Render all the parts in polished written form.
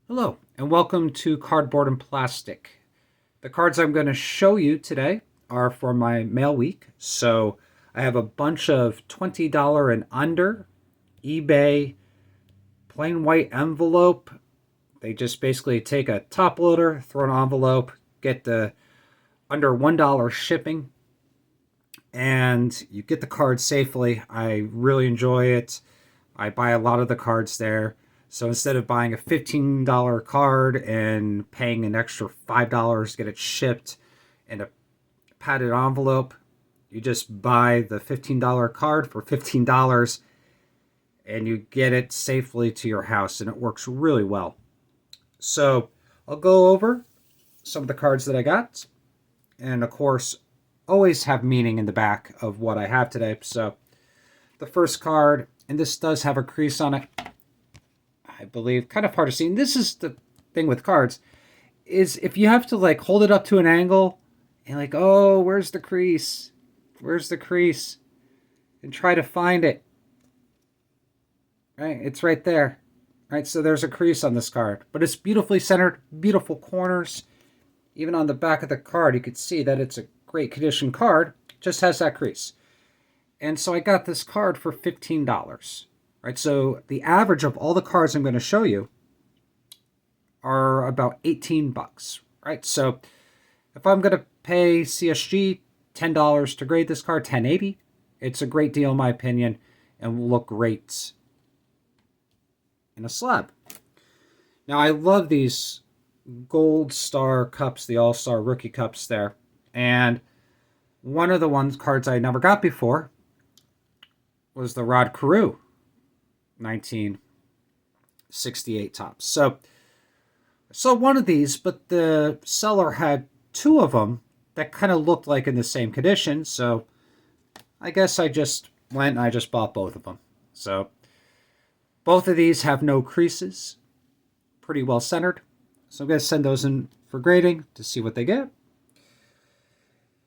Hello, and welcome to Cardboard and Plastic. The cards I'm going to show you today are for my mail week. So I have a bunch of $20 and under eBay plain white envelope. They just basically take a top loader, throw an envelope, get the under $1 shipping, and you get the card safely. I really enjoy it. I buy a lot of the cards there. So instead of buying a $15 card and paying an extra $5 to get it shipped in a padded envelope, you just buy the $15 card for $15 and you get it safely to your house, and it works really well. So I'll go over some of the cards that I got, and of course, always have meaning in the back of what I have today. So the first card, and this does have a crease on it, I believe, kind of hard to see. And this is the thing with cards, is if you have to like hold it up to an angle and like, oh, where's the crease? Where's the crease? And try to find it. Right? It's right there. Right? So there's a crease on this card, but it's beautifully centered, beautiful corners. Even on the back of the card, you could see that it's a great condition card, just has that crease. And so I got this card for $15. Right? So the average of all the cards I'm going to show you are about 18 bucks. Right? So if I'm going to pay CSG $10 to grade this card, $10.80, it's a great deal in my opinion and will look great in a slab. Now I love these gold star cups, the all-star rookie cups there. And one of the cards I never got before was the Rod Carew 1968 tops. So one of these, but the seller had two of them that kind of looked like in the same condition. So I guess I just went and I just bought both of them. So both of these have no creases, pretty well centered. So I'm going to send those in for grading to see what they get.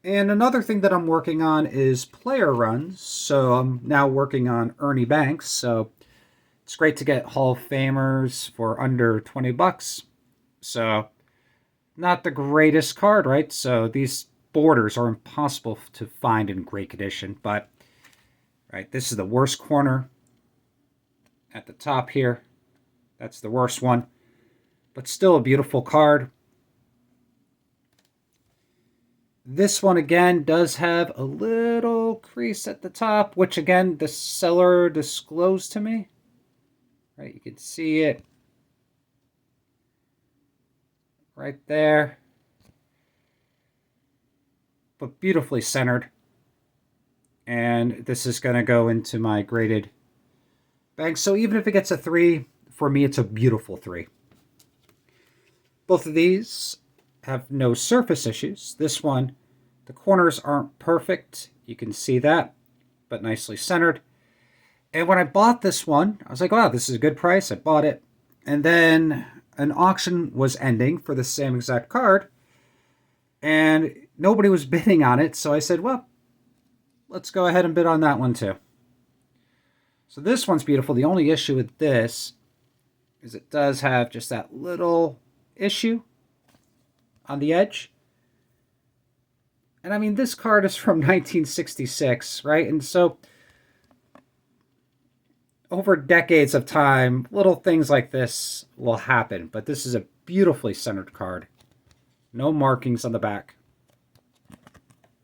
And another thing that I'm working on is player runs. So I'm now working on Ernie Banks. So it's great to get Hall of Famers for under 20 bucks. So not the greatest card, right? So these borders are impossible to find in great condition. But right, this is the worst corner at the top here. That's the worst one. But still a beautiful card. This one again does have a little crease at the top, which again the seller disclosed to me. Right, you can see it right there. But beautifully centered. And this is going to go into my graded bag. So even if it gets a 3, for me it's a beautiful 3. Both of these have no surface issues. This one, the corners aren't perfect. You can see that, but nicely centered. And when I bought this one, I was like, wow, this is a good price. I bought it. And then an auction was ending for the same exact card, and nobody was bidding on it. So I said, well, let's go ahead and bid on that one too. So this one's beautiful. The only issue with this is it does have just that little issue on the edge. And I mean, this card is from 1966, right? And so over decades of time, little things like this will happen. But this is a beautifully centered card. No markings on the back.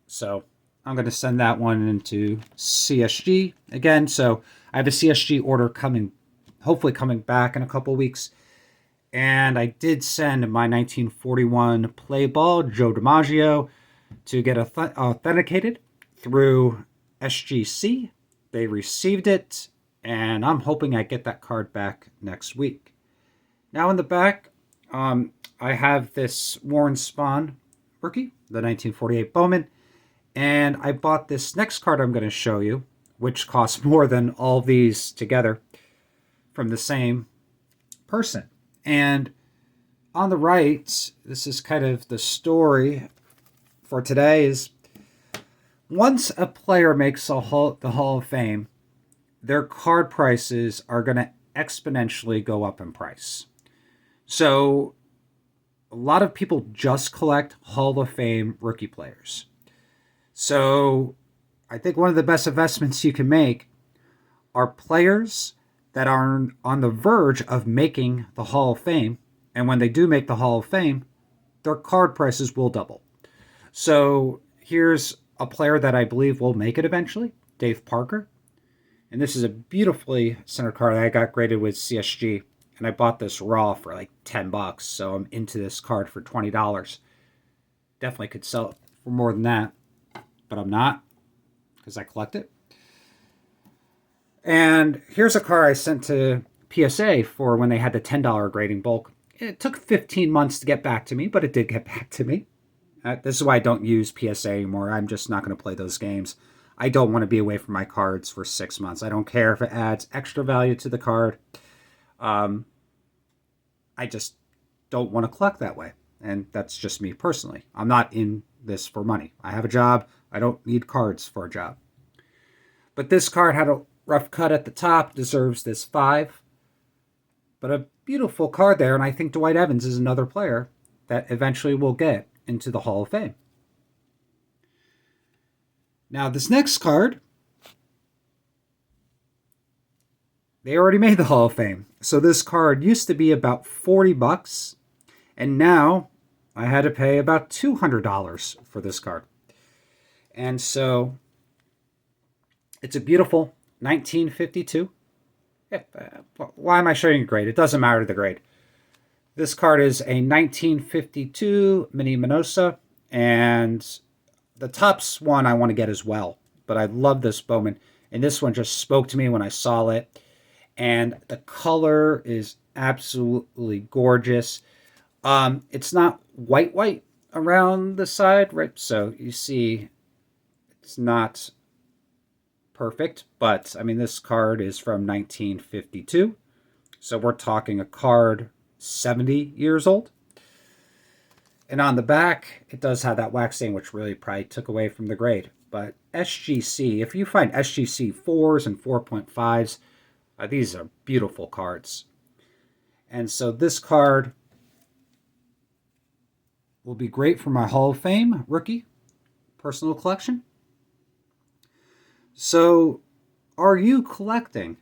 So I'm going to send that one into CSG again. So I have a CSG order coming, hopefully coming back in a couple weeks. And I did send my 1941 play ball, Joe DiMaggio, to get authenticated through SGC. They received it, and I'm hoping I get that card back next week. Now in the back, I have this Warren Spahn rookie, the 1948 Bowman, and I bought this next card I'm going to show you, which costs more than all these together, from the same person. And on the right, this is kind of the story for today, is once a player makes the Hall of Fame, their card prices are going to exponentially go up in price. So a lot of people just collect Hall of Fame rookie players. So I think one of the best investments you can make are players that are on the verge of making the Hall of Fame. And when they do make the Hall of Fame, their card prices will double. So here's a player that I believe will make it eventually, Dave Parker. And this is a beautifully centered card that I got graded with CSG. And I bought this raw for like $10. So I'm into this card for $20. Definitely could sell it for more than that. But I'm not, because I collect it. And here's a card I sent to PSA for when they had the $10 grading bulk. It took 15 months to get back to me, but it did get back to me. This is why I don't use PSA anymore. I'm just not going to play those games. I don't want to be away from my cards for 6 months. I don't care if it adds extra value to the card. I just don't want to collect that way. And that's just me personally. I'm not in this for money. I have a job. I don't need cards for a job. But this card had a rough cut at the top, deserves this 5. But a beautiful card there, and I think Dwight Evans is another player that eventually will get into the Hall of Fame. Now, this next card, they already made the Hall of Fame. So this card used to be about $40, and now I had to pay about $200 for this card. And so it's a beautiful 1952. Why am I showing a grade? It doesn't matter the grade. This card is a 1952 Mini Minosa, and the top's one I want to get as well. But I love this Bowman, and this one just spoke to me when I saw it. And the color is absolutely gorgeous. It's not white around the side, right? So you see it's not perfect, but I mean, this card is from 1952. So we're talking a card 70 years old. And on the back, it does have that wax stain, which really probably took away from the grade. But SGC, if you find SGC 4s and 4.5s, these are beautiful cards. And so this card will be great for my Hall of Fame rookie personal collection. So, are you collecting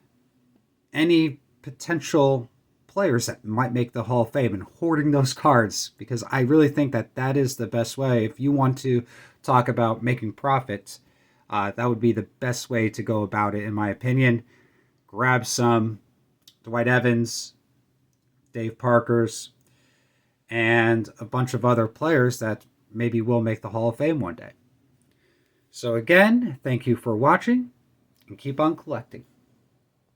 any potential players that might make the Hall of Fame and hoarding those cards? Because I really think that that is the best way. If you want to talk about making profits, that would be the best way to go about it, in my opinion. Grab some Dwight Evans, Dave Parkers, and a bunch of other players that maybe will make the Hall of Fame one day. So again, thank you for watching, and keep on collecting.